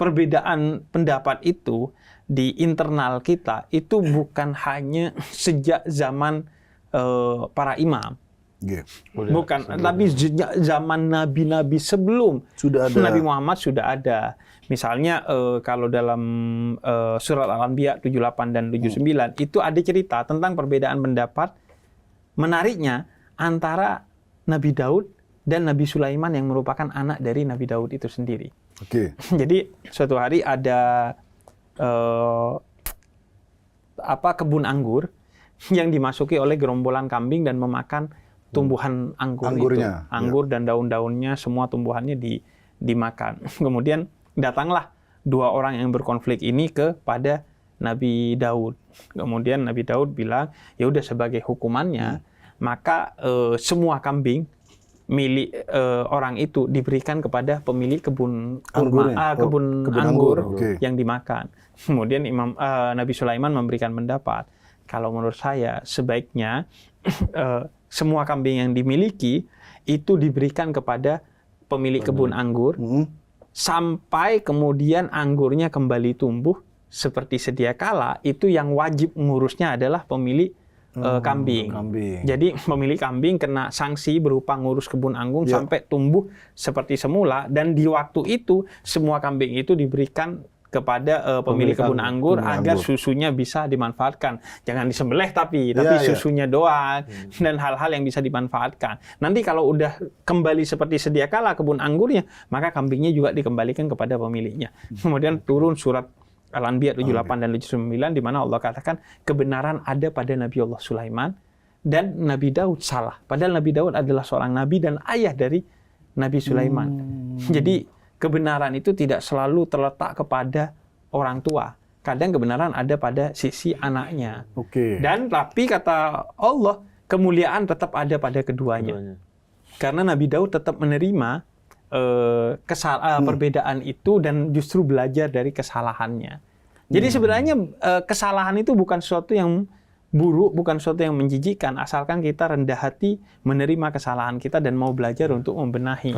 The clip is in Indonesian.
perbedaan pendapat itu di internal kita itu bukan hanya sejak zaman para imam. Yeah. Bukan, tapi sejak zaman nabi-nabi sebelum Sudah ada. Nabi Muhammad sudah ada. Misalnya kalau dalam surat Al-Anbiya 78 dan 79 itu ada cerita tentang perbedaan pendapat menariknya antara Nabi Daud dan Nabi Sulaiman yang merupakan anak dari Nabi Daud itu sendiri. Oke. Jadi suatu hari ada kebun anggur yang dimasuki oleh gerombolan kambing dan memakan tumbuhan Anggurnya, itu. Anggur dan daun-daunnya semua tumbuhannya dimakan. Kemudian datanglah dua orang yang berkonflik ini kepada Nabi Daud. Kemudian Nabi Daud bilang, ya udah sebagai hukumannya, maka semua kambing milik orang itu diberikan kepada pemilik kebun anggur yang dimakan. Kemudian Nabi Sulaiman memberikan pendapat, kalau menurut saya sebaiknya semua kambing yang dimiliki itu diberikan kepada pemilik kebun anggur sampai kemudian anggurnya kembali tumbuh seperti sedia kala. Itu yang wajib mengurusnya adalah pemilik kambing. Jadi pemilik kambing kena sanksi berupa ngurus kebun anggur sampai tumbuh seperti semula, dan di waktu itu semua kambing itu diberikan kepada pemilik kebun anggur agar susunya bisa dimanfaatkan. Jangan disembelih tapi susunya doang dan hal-hal yang bisa dimanfaatkan. Nanti kalau udah kembali seperti sedia kala kebun anggurnya, maka kambingnya juga dikembalikan kepada pemiliknya. Kemudian turun surat Al-Anbiya 78 dan 79 di mana Allah katakan kebenaran ada pada Nabi Allah Sulaiman dan Nabi Daud salah. Padahal Nabi Daud adalah seorang nabi dan ayah dari Nabi Sulaiman. Jadi kebenaran itu tidak selalu terletak kepada orang tua. Kadang kebenaran ada pada sisi anaknya. Dan tapi kata Allah, kemuliaan tetap ada pada keduanya. Karena Nabi Daud tetap menerima perbedaan itu dan justru belajar dari kesalahannya. Jadi sebenarnya kesalahan itu bukan sesuatu yang buruk, bukan sesuatu yang menjijikkan, asalkan kita rendah hati menerima kesalahan kita dan mau belajar untuk membenahi.